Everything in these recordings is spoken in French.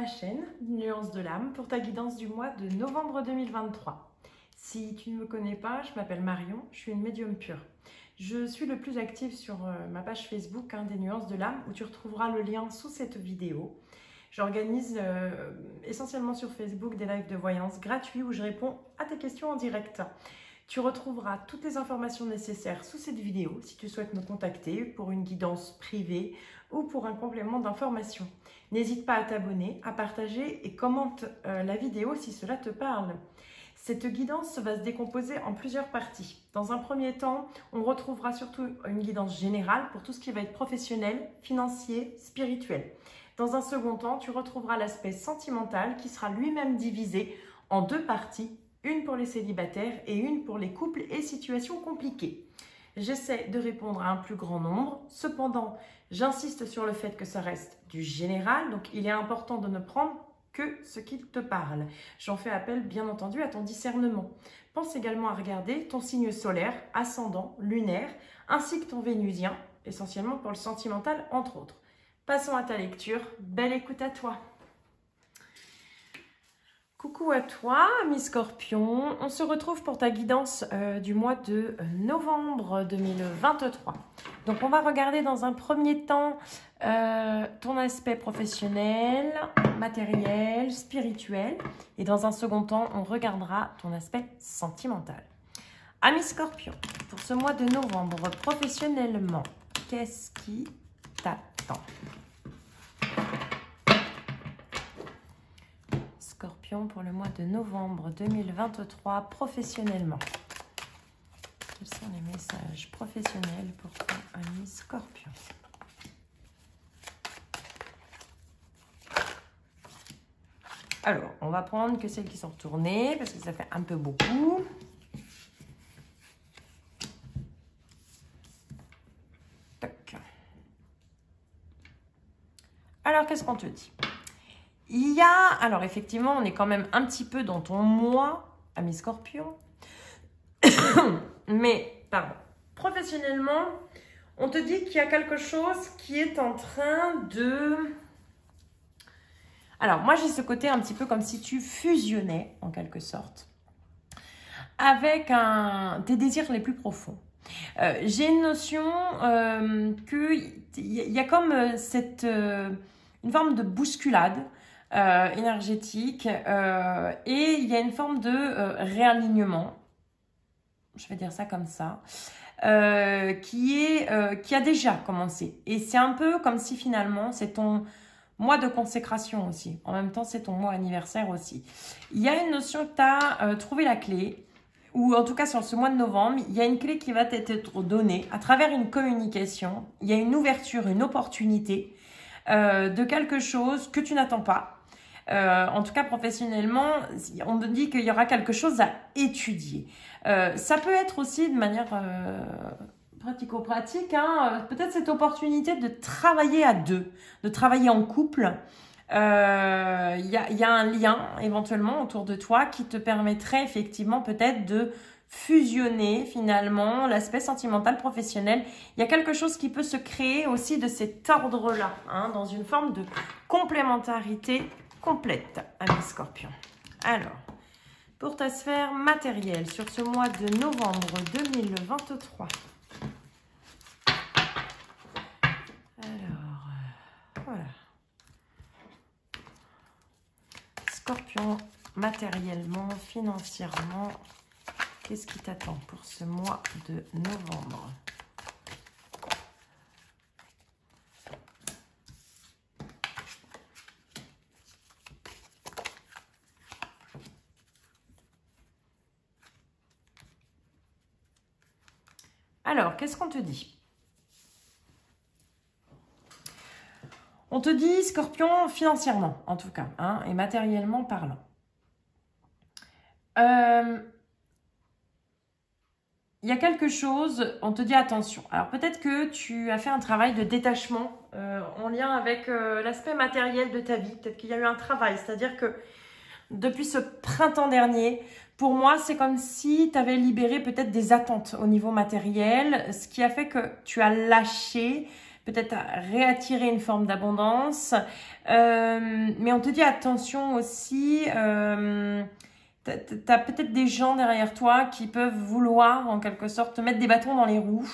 chaîne Nuances de l'âme pour ta guidance du mois de novembre 2023. Si tu ne me connais pas, je m'appelle Marion, je suis une médium pure. Je suis le plus active sur ma page Facebook des Nuances de l'âme où tu retrouveras le lien sous cette vidéo. J'organise essentiellement sur Facebook des lives de voyance gratuits où je réponds à tes questions en direct. Tu retrouveras toutes les informations nécessaires sous cette vidéo si tu souhaites me contacter pour une guidance privée ou pour un complément d'information. N'hésite pas à t'abonner, à partager et commente la vidéo si cela te parle. Cette guidance va se décomposer en plusieurs parties. Dans un premier temps, on retrouvera surtout une guidance générale pour tout ce qui va être professionnel, financier, spirituel. Dans un second temps, tu retrouveras l'aspect sentimental qui sera lui-même divisé en deux parties, une pour les célibataires et une pour les couples et situations compliquées. J'essaie de répondre à un plus grand nombre, cependant, j'insiste sur le fait que ça reste du général, donc il est important de ne prendre que ce qui te parle. J'en fais appel bien entendu à ton discernement. Pense également à regarder ton signe solaire, ascendant, lunaire, ainsi que ton vénusien, essentiellement pour le sentimental entre autres. Passons à ta lecture, belle écoute à toi. Coucou à toi, ami Scorpion. On se retrouve pour ta guidance du mois de novembre 2023. Donc, on va regarder dans un premier temps ton aspect professionnel, matériel, spirituel. Et dans un second temps, on regardera ton aspect sentimental. Ami Scorpion, pour ce mois de novembre, professionnellement, qu'est-ce qui t'attend ? Scorpion pour le mois de novembre 2023 professionnellement. Quels sont les messages professionnels pour toi, ami Scorpion? Alors, on va prendre que celles qui sont retournées parce que ça fait un peu beaucoup. Toc. Alors, qu'est-ce qu'on te dit? Il y a, alors effectivement, on est quand même un petit peu dans ton mois, ami Scorpion. Mais, pardon, professionnellement, on te dit qu'il y a quelque chose qui est en train de... Alors, moi, j'ai ce côté un petit peu comme si tu fusionnais, en quelque sorte, avec tes désirs les plus profonds. J'ai une notion qu'il y a comme une forme de bousculade énergétique et il y a une forme de réalignement, je vais dire ça comme ça, qui a déjà commencé. Et c'est un peu comme si finalement c'est ton mois de consécration aussi. En même temps, c'est ton mois anniversaire aussi. Il y a une notion que tu as trouvé la clé, ou en tout cas sur ce mois de novembre, il y a une clé qui va t'être donnée à travers une communication. Il y a une ouverture, une opportunité de quelque chose que tu n'attends pas. En tout cas, professionnellement, on te dit qu'il y aura quelque chose à étudier. Ça peut être aussi de manière pratico-pratique, peut-être cette opportunité de travailler à deux, de travailler en couple. Il y a un lien éventuellement autour de toi qui te permettrait effectivement peut-être de fusionner finalement l'aspect sentimental professionnel. Il y a quelque chose qui peut se créer aussi de cet ordre-là, dans une forme de complémentarité complète, ami Scorpion. Alors, pour ta sphère matérielle sur ce mois de novembre 2023. Alors, voilà. Scorpion, matériellement, financièrement, qu'est-ce qui t'attend pour ce mois de novembre? Alors, qu'est-ce qu'on te dit? On te dit, Scorpion, financièrement, en tout cas, et matériellement parlant. Il y a quelque chose, on te dit attention. Alors, peut-être que tu as fait un travail de détachement en lien avec l'aspect matériel de ta vie. Peut-être qu'il y a eu un travail, c'est-à-dire que depuis ce printemps dernier, pour moi, c'est comme si tu avais libéré peut-être des attentes au niveau matériel, ce qui a fait que tu as lâché peut-être réattirer une forme d'abondance. Mais on te dit attention aussi, tu as peut-être des gens derrière toi qui peuvent vouloir en quelque sorte te mettre des bâtons dans les roues,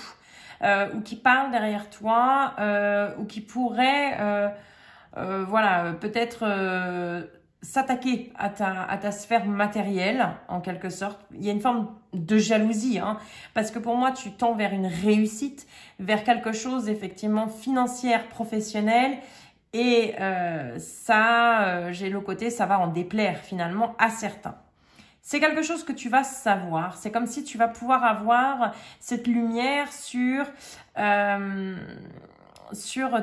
ou qui parlent derrière toi, ou qui pourraient, voilà, peut-être s'attaquer à ta sphère matérielle, en quelque sorte. Il y a une forme de jalousie, hein, parce que pour moi, tu tends vers une réussite, vers quelque chose, effectivement, financière, professionnelle, et ça, j'ai le côté, ça va en déplaire, finalement, à certains. C'est quelque chose que tu vas savoir. C'est comme si tu vas pouvoir avoir cette lumière sur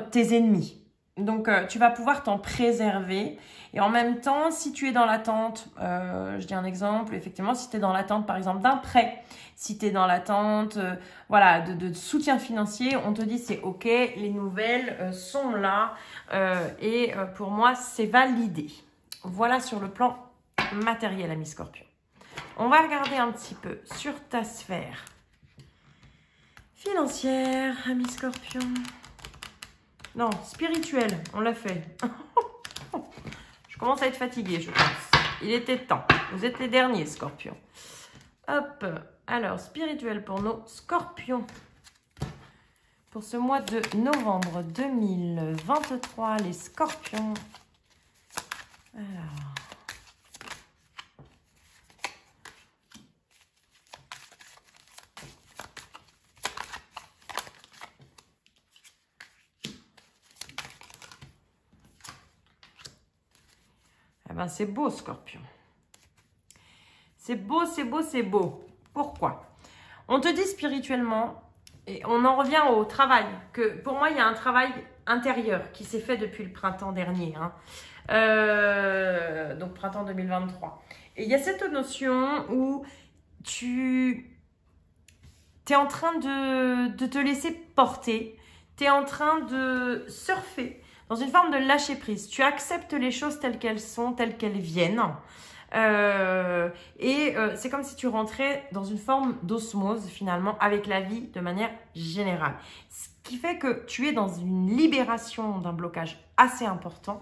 tes ennemis. Donc, tu vas pouvoir t'en préserver. Et en même temps, si tu es dans l'attente, je dis un exemple, effectivement, si tu es dans l'attente, par exemple, d'un prêt, si tu es dans l'attente voilà, de soutien financier, on te dit c'est OK, les nouvelles sont là. Et pour moi, c'est validé. Voilà sur le plan matériel, ami Scorpion. On va regarder un petit peu sur ta sphère financière, ami Scorpion. Non, spirituel, on l'a fait. Je commence à être fatiguée, je pense. Il était temps. Vous êtes les derniers, Scorpions. Hop. Alors, spirituel pour nos Scorpions. Pour ce mois de novembre 2023, les Scorpions. Alors. Eh ben, c'est beau, Scorpion. C'est beau, c'est beau, c'est beau. Pourquoi? On te dit spirituellement, et on en revient au travail, que pour moi, il y a un travail intérieur qui s'est fait depuis le printemps dernier. Hein. Donc, printemps 2023. Et il y a cette notion où tu es en train de te laisser porter, tu es en train de surfer dans une forme de lâcher prise. Tu acceptes les choses telles qu'elles sont, telles qu'elles viennent. C'est comme si tu rentrais dans une forme d'osmose finalement avec la vie de manière générale. Ce qui fait que tu es dans une libération d'un blocage assez important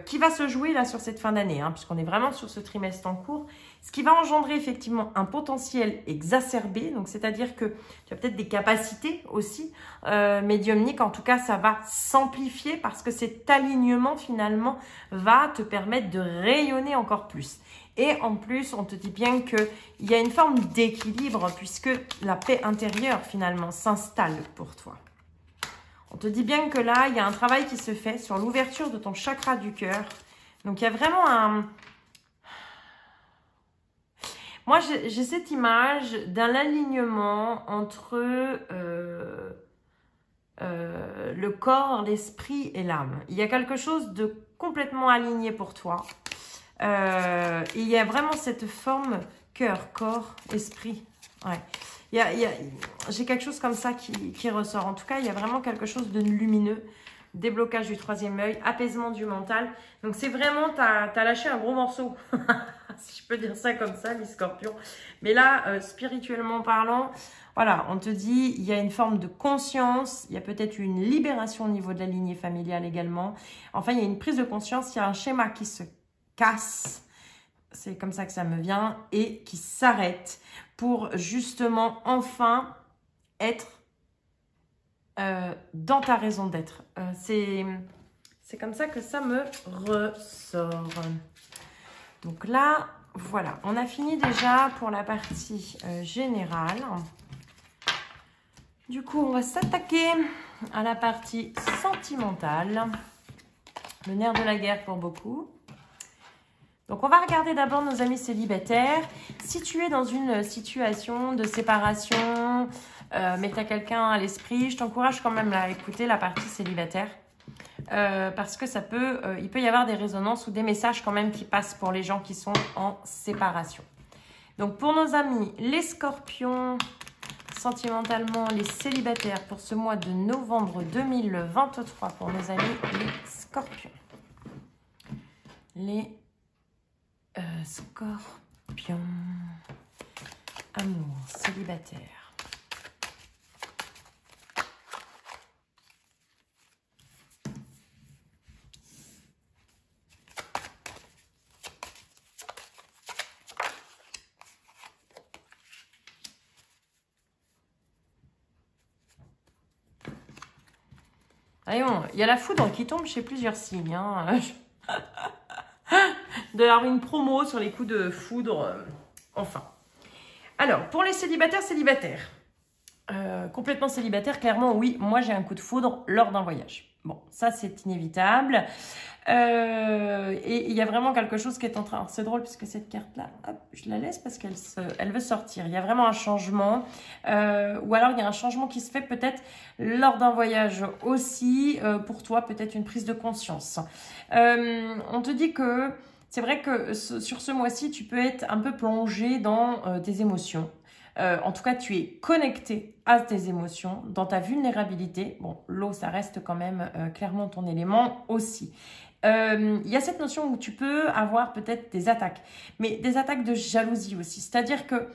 qui va se jouer là sur cette fin d'année, hein, puisqu'on est vraiment sur ce trimestre en cours. Ce qui va engendrer effectivement un potentiel exacerbé, donc c'est-à-dire que tu as peut-être des capacités aussi médiumniques, en tout cas ça va s'amplifier parce que cet alignement finalement va te permettre de rayonner encore plus. Et en plus, on te dit bien qu'il y a une forme d'équilibre puisque la paix intérieure finalement s'installe pour toi. On te dit bien que là, il y a un travail qui se fait sur l'ouverture de ton chakra du cœur. Donc il y a vraiment un... Moi, j'ai cette image d'un alignement entre le corps, l'esprit et l'âme. Il y a quelque chose de complètement aligné pour toi. Et il y a vraiment cette forme cœur, corps, esprit. Ouais. J'ai quelque chose comme ça qui ressort. En tout cas, il y a vraiment quelque chose de lumineux. Déblocage du troisième œil, apaisement du mental. Donc, c'est vraiment, tu as lâché un gros morceau. Si je peux dire ça comme ça, les Scorpions. Mais là, spirituellement parlant, voilà, on te dit, il y a une forme de conscience, il y a peut-être une libération au niveau de la lignée familiale également. Enfin, il y a une prise de conscience, il y a un schéma qui se casse, c'est comme ça que ça me vient, et qui s'arrête pour justement enfin être dans ta raison d'être. C'est comme ça que ça me ressort. Donc là, voilà, on a fini déjà pour la partie générale. Du coup, on va s'attaquer à la partie sentimentale. Le nerf de la guerre pour beaucoup. Donc, on va regarder d'abord nos amis célibataires. Si tu es dans une situation de séparation, mais tu as quelqu'un à l'esprit, je t'encourage quand même à écouter la partie célibataire. Parce que il peut y avoir des résonances ou des messages quand même qui passent pour les gens qui sont en séparation. Donc pour nos amis, les Scorpions, sentimentalement, les célibataires pour ce mois de novembre 2023, pour nos amis, les Scorpions. Les Scorpions, amour, célibataire. Allez, bon, il y a la foudre qui tombe chez plusieurs signes. Hein. D'avoir une promo sur les coups de foudre. Enfin. Alors, pour les célibataires, complètement célibataires, clairement, oui, moi j'ai un coup de foudre lors d'un voyage. Bon, ça c'est inévitable. Et il y a vraiment quelque chose qui est en train... C'est drôle puisque cette carte-là, je la laisse parce qu'elle veut sortir. Il y a vraiment un changement. Ou alors il y a un changement qui se fait peut-être lors d'un voyage aussi. Pour toi, peut-être une prise de conscience. On te dit que c'est vrai que sur ce mois-ci, tu peux être un peu plongé dans tes émotions. En tout cas, tu es connecté à tes émotions, dans ta vulnérabilité. Bon, l'eau, ça reste quand même clairement ton élément aussi. Il y a cette notion où tu peux avoir peut-être des attaques, mais des attaques de jalousie aussi. C'est-à-dire que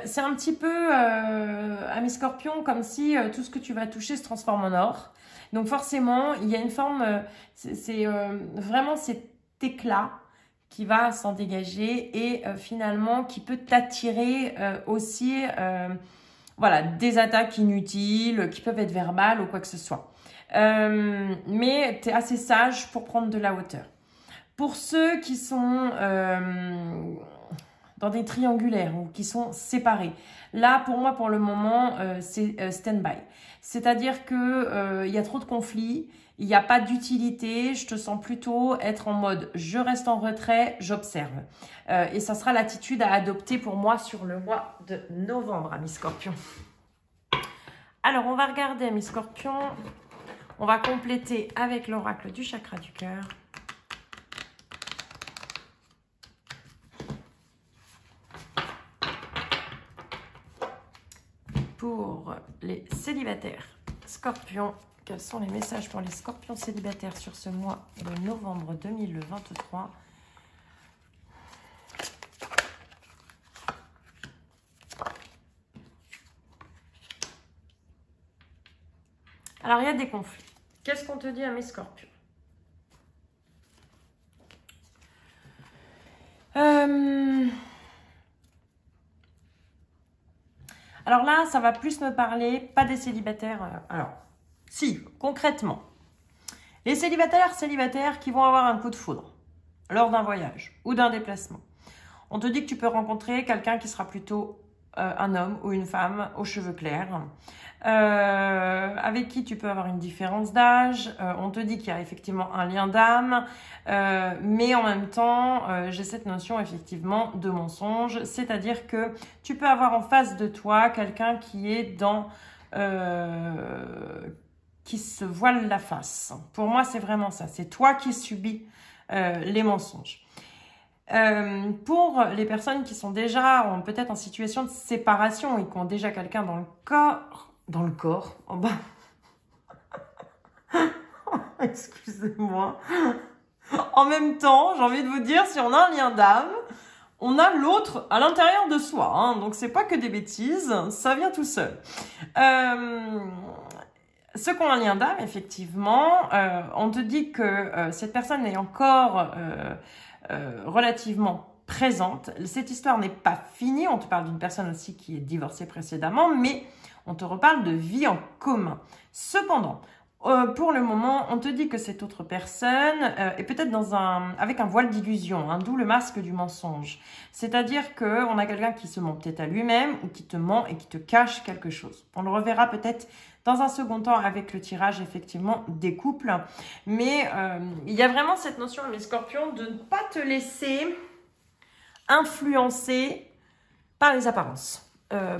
c'est un petit peu, à mes scorpions, comme si tout ce que tu vas toucher se transforme en or. Donc forcément, il y a une forme, vraiment cet éclat qui va s'en dégager et finalement qui peut t'attirer aussi voilà, des attaques inutiles qui peuvent être verbales ou quoi que ce soit. Mais tu es assez sage pour prendre de la hauteur. Pour ceux qui sont dans des triangulaires ou qui sont séparés, là pour moi pour le moment c'est stand-by. C'est-à-dire que il y a trop de conflits, il n'y a pas d'utilité, je te sens plutôt être en mode je reste en retrait, j'observe. Et ça sera l'attitude à adopter pour moi sur le mois de novembre, amis scorpions. Alors on va regarder, amis scorpions, on va compléter avec l'oracle du chakra du cœur. Pour les célibataires scorpions, quels sont les messages pour les scorpions célibataires sur ce mois de novembre 2023? Alors, il y a des conflits. Qu'est-ce qu'on te dit à mes scorpions? Alors là, ça va plus me parler, pas des célibataires. Alors, si, concrètement, les célibataires qui vont avoir un coup de foudre lors d'un voyage ou d'un déplacement. On te dit que tu peux rencontrer quelqu'un qui sera plutôt un homme ou une femme aux cheveux clairs, avec qui tu peux avoir une différence d'âge. On te dit qu'il y a effectivement un lien d'âme, mais en même temps, j'ai cette notion effectivement de mensonge, c'est-à-dire que tu peux avoir en face de toi quelqu'un qui est dans... qui se voile la face. Pour moi, c'est vraiment ça. C'est toi qui subis les mensonges. Pour les personnes qui sont déjà peut-être en situation de séparation et qui ont déjà quelqu'un dans le corps, oh bah, excusez-moi. En même temps, j'ai envie de vous dire, si on a un lien d'âme, on a l'autre à l'intérieur de soi. Hein, donc, c'est pas que des bêtises, ça vient tout seul. Ceux qui ont un lien d'âme, effectivement, on te dit que cette personne est encore relativement présente. Cette histoire n'est pas finie. On te parle d'une personne aussi qui est divorcée précédemment, mais on te reparle de vie en commun. Cependant, pour le moment, on te dit que cette autre personne est peut-être avec un voile d'illusion, hein, d'où le masque du mensonge. C'est-à-dire qu'on a quelqu'un qui se ment peut-être à lui-même ou qui te ment et qui te cache quelque chose. On le reverra peut-être dans un second temps avec le tirage effectivement des couples. Mais il y a vraiment cette notion, mes scorpions, de ne pas te laisser influencer par les apparences.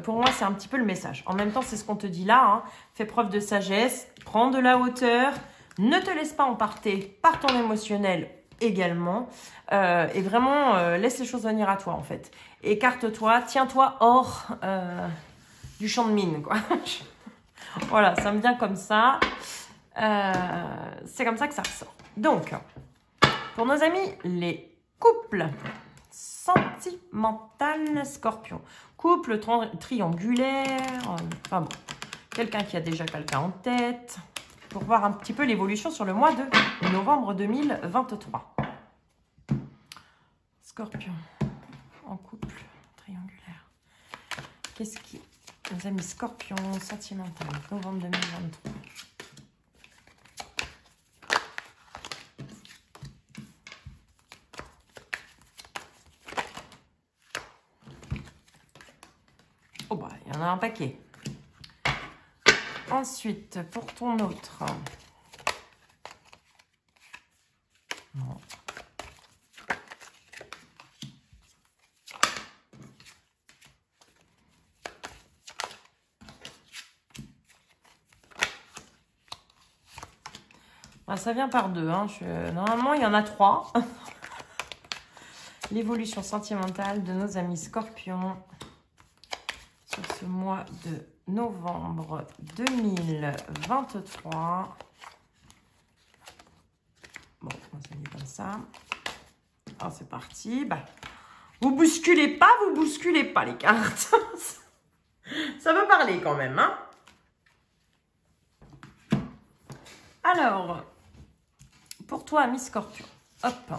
Pour moi, c'est un petit peu le message. En même temps, c'est ce qu'on te dit là. Hein. Fais preuve de sagesse, prends de la hauteur, ne te laisse pas emporter par ton émotionnel également. Et vraiment, laisse les choses venir à toi, en fait. Écarte-toi, tiens-toi hors du champ de mine, quoi. Voilà, ça me vient comme ça. C'est comme ça que ça ressort. Donc, pour nos amis, les couples sentimental scorpion. Couple triangulaire. Enfin bon, quelqu'un qui a déjà quelqu'un en tête. Pour voir un petit peu l'évolution sur le mois de novembre 2023. Scorpion en couple triangulaire. Qu'est-ce qui... Nos amis scorpions sentimental, novembre 2023. en a un paquet. Ensuite, pour ton autre. Non. Ah, ça vient par deux. Hein. Normalement, il y en a 3. L'évolution sentimentale de nos amis scorpions sur ce mois de novembre 2023. Bon, on s'est mis comme ça. Alors, c'est parti. Bah, vous bousculez pas les cartes. Ça veut parler quand même, hein. Alors, pour toi, ami Scorpion, hop.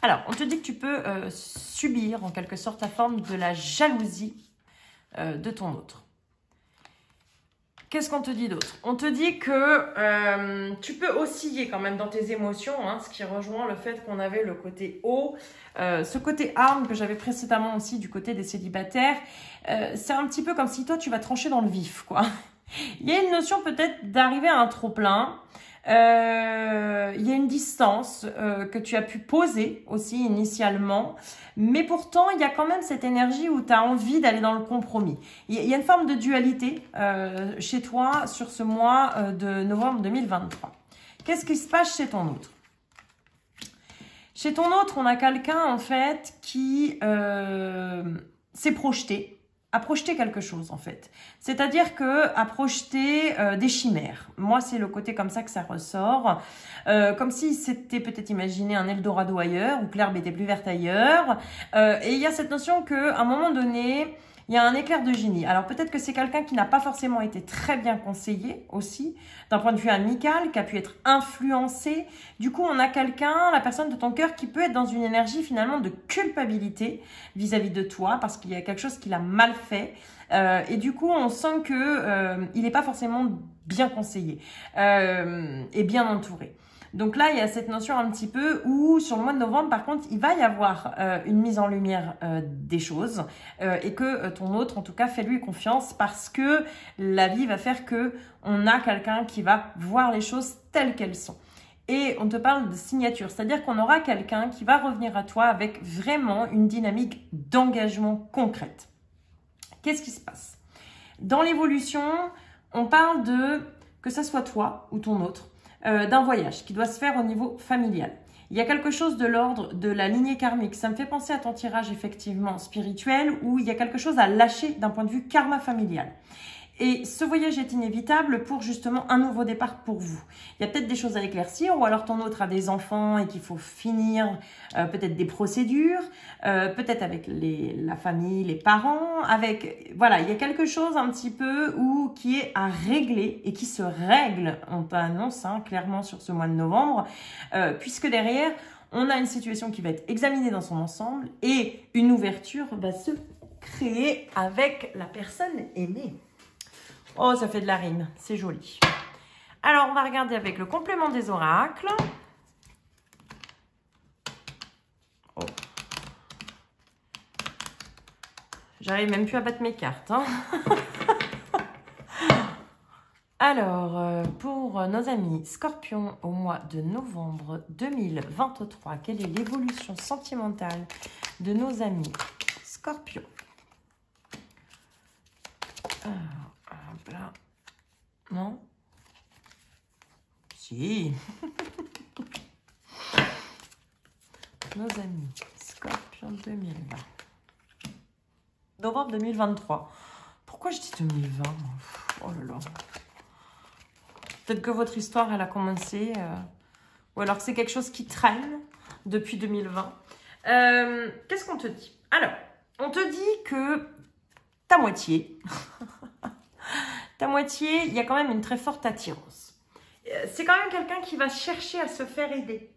Alors, on te dit que tu peux subir en quelque sorte la forme de la jalousie de ton autre. Qu'est-ce qu'on te dit d'autre? On te dit que tu peux osciller quand même dans tes émotions, hein, ce qui rejoint le fait qu'on avait le côté haut, ce côté arme que j'avais précédemment aussi du côté des célibataires. C'est un petit peu comme si toi, tu vas trancher dans le vif, quoi. Il y a une notion peut-être d'arriver à un trop-plein. Il y a une distance que tu as pu poser aussi initialement, mais pourtant il y a quand même cette énergie où tu as envie d'aller dans le compromis. Il y a une forme de dualité chez toi sur ce mois de novembre 2023. Qu'est-ce qui se passe chez ton autre? Chez ton autre, on a quelqu'un en fait qui s'est projeté, à projeter quelque chose en fait. C'est-à-dire que à projeter des chimères. Moi, c'est le côté comme ça que ça ressort. Comme si c'était peut-être imaginé un Eldorado ailleurs ou que l'herbe était plus verte ailleurs. Et il y a cette notion qu'à un moment donné, il y a un éclair de génie. Alors peut-être que c'est quelqu'un qui n'a pas forcément été très bien conseillé aussi, d'un point de vue amical, qui a pu être influencé. Du coup, on a quelqu'un, la personne de ton cœur, qui peut être dans une énergie finalement de culpabilité vis-à-vis de toi, parce qu'il y a quelque chose qu'il a mal fait. Et du coup, on sent que il n'est pas forcément bien conseillé et bien entouré. Donc là, il y a cette notion un petit peu où, sur le mois de novembre, par contre, il va y avoir une mise en lumière des choses et que ton autre, en tout cas, fais-lui confiance parce que la vie va faire que on a quelqu'un qui va voir les choses telles qu'elles sont. Et on te parle de signature, c'est-à-dire qu'on aura quelqu'un qui va revenir à toi avec vraiment une dynamique d'engagement concrète. Qu'est-ce qui se passe? Dans l'évolution, on parle de, que ça soit toi ou ton autre, d'un voyage qui doit se faire au niveau familial. Il y a quelque chose de l'ordre de la lignée karmique. Ça me fait penser à ton tirage effectivement spirituel où il y a quelque chose à lâcher d'un point de vue karma familial. Et ce voyage est inévitable pour justement un nouveau départ pour vous. Il y a peut-être des choses à éclaircir ou alors ton autre a des enfants et qu'il faut finir peut-être des procédures, peut-être avec la famille, les parents, avec voilà, il y a quelque chose un petit peu qui est à régler et qui se règle, on t'annonce clairement sur ce mois de novembre, puisque derrière on a une situation qui va être examinée dans son ensemble et une ouverture va se créer avec la personne aimée. Oh, ça fait de la rime, c'est joli. Alors, on va regarder avec le complément des oracles. Oh. J'arrive même plus à battre mes cartes. Hein. Alors, pour nos amis Scorpions au mois de novembre 2023, quelle est l'évolution sentimentale de nos amis Scorpions? Alors, là. Non? Si. Nos amis Scorpion 2020. Novembre 2023. Pourquoi je dis 2020? Oh là là. Peut-être que votre histoire, elle a commencé. Ou alors c'est quelque chose qui traîne depuis 2020. Qu'est-ce qu'on te dit? Alors, on te dit que ta moitié... Ta moitié, il y a quand même une très forte attirance. C'est quand même quelqu'un qui va chercher à se faire aider.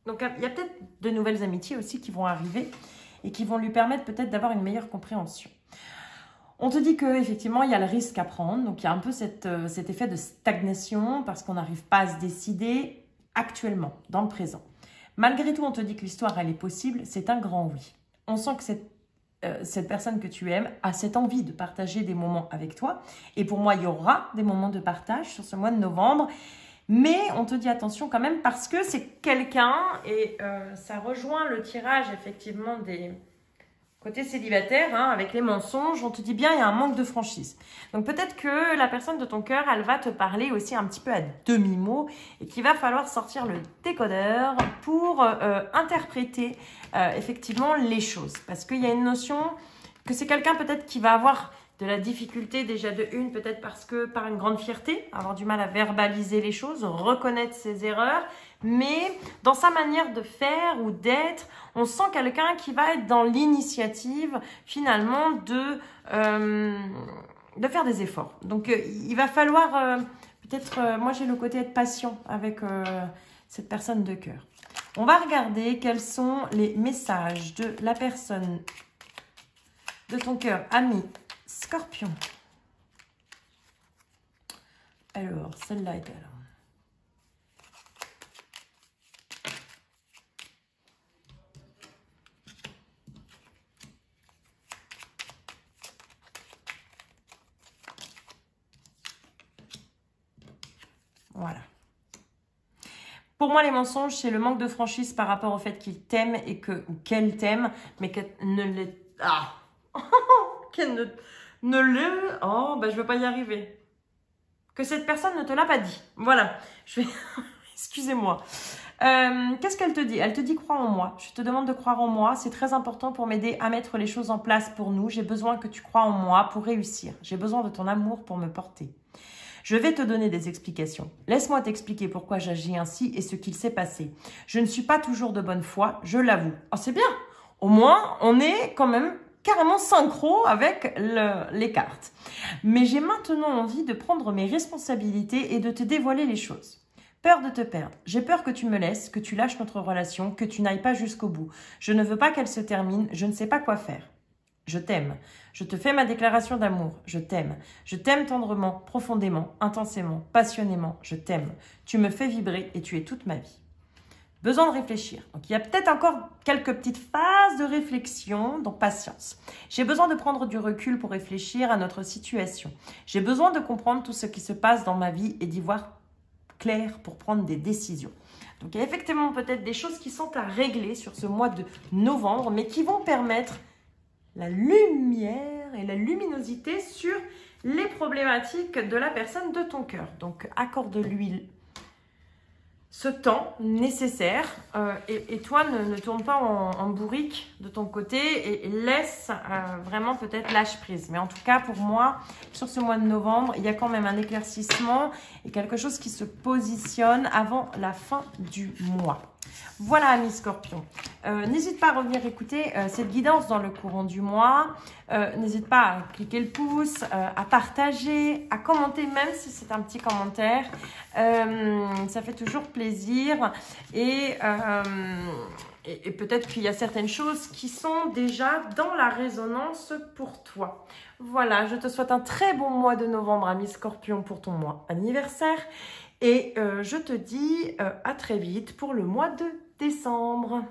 Donc, il y a peut-être de nouvelles amitiés aussi qui vont arriver et qui vont lui permettre peut-être d'avoir une meilleure compréhension. On te dit qu'effectivement, il y a le risque à prendre. Donc, il y a un peu cet effet de stagnation parce qu'on n'arrive pas à se décider actuellement, dans le présent. Malgré tout, on te dit que l'histoire, elle est possible. C'est un grand oui. On sent que cette personne que tu aimes a cette envie de partager des moments avec toi. Et pour moi, il y aura des moments de partage sur ce mois de novembre. Mais on te dit attention quand même parce que c'est quelqu'un, et ça rejoint le tirage effectivement des côtés célibataires, hein, avec les mensonges. On te dit bien, il y a un manque de franchise. Donc peut-être que la personne de ton cœur, elle va te parler aussi un petit peu à demi-mot et qu'il va falloir sortir le décodeur pour interpréter effectivement les choses. Parce qu'il y a une notion que c'est quelqu'un peut-être qui va avoir de la difficulté déjà de une, peut-être parce que par une grande fierté, avoir du mal à verbaliser les choses, reconnaître ses erreurs, mais dans sa manière de faire ou d'être, on sent quelqu'un qui va être dans l'initiative finalement de faire des efforts. Donc il va falloir peut-être, moi j'ai le côté être patient avec cette personne de cœur. On va regarder quels sont les messages de la personne de ton cœur, ami Scorpion. Alors, celle-là est elle. Voilà. Pour moi, les mensonges, c'est le manque de franchise par rapport au fait qu'il t'aime et que, ou qu'elle t'aime, mais qu'elle ne l'est... Ah qu'elle ne le... Oh, ben je ne veux pas y arriver. Que cette personne ne te l'a pas dit. Voilà. Je vais... Excusez-moi. Qu'est-ce qu'elle te dit? Elle te dit crois en moi. Je te demande de croire en moi. C'est très important pour m'aider à mettre les choses en place pour nous. J'ai besoin que tu crois en moi pour réussir. J'ai besoin de ton amour pour me porter. Je vais te donner des explications. Laisse-moi t'expliquer pourquoi j'agis ainsi et ce qu'il s'est passé. Je ne suis pas toujours de bonne foi, je l'avoue. Oh, c'est bien. Au moins, on est quand même carrément synchro avec les cartes. Mais j'ai maintenant envie de prendre mes responsabilités et de te dévoiler les choses. Peur de te perdre. J'ai peur que tu me laisses, que tu lâches notre relation, que tu n'ailles pas jusqu'au bout. Je ne veux pas qu'elle se termine, je ne sais pas quoi faire. Je t'aime. Je te fais ma déclaration d'amour. Je t'aime. Je t'aime tendrement, profondément, intensément, passionnément. Je t'aime. Tu me fais vibrer et tu es toute ma vie. Besoin de réfléchir. Donc, il y a peut-être encore quelques petites phases de réflexion, donc patience. J'ai besoin de prendre du recul pour réfléchir à notre situation. J'ai besoin de comprendre tout ce qui se passe dans ma vie et d'y voir clair pour prendre des décisions. Donc, il y a effectivement peut-être des choses qui sont à régler sur ce mois de novembre, mais qui vont permettre la lumière et la luminosité sur les problématiques de la personne de ton cœur. Donc, accorde-lui ce temps nécessaire et toi, ne tourne pas en bourrique de ton côté et laisse vraiment peut-être lâche prise. Mais en tout cas, pour moi, sur ce mois de novembre, il y a quand même un éclaircissement et quelque chose qui se positionne avant la fin du mois. Voilà, amis Scorpion. N'hésite pas à revenir écouter cette guidance dans le courant du mois. N'hésite pas à cliquer le pouce, à partager, à commenter, même si c'est un petit commentaire. Ça fait toujours plaisir. Et peut-être qu'il y a certaines choses qui sont déjà dans la résonance pour toi. Voilà, je te souhaite un très bon mois de novembre, amis Scorpion, pour ton mois anniversaire. Et je te dis à très vite pour le mois de décembre.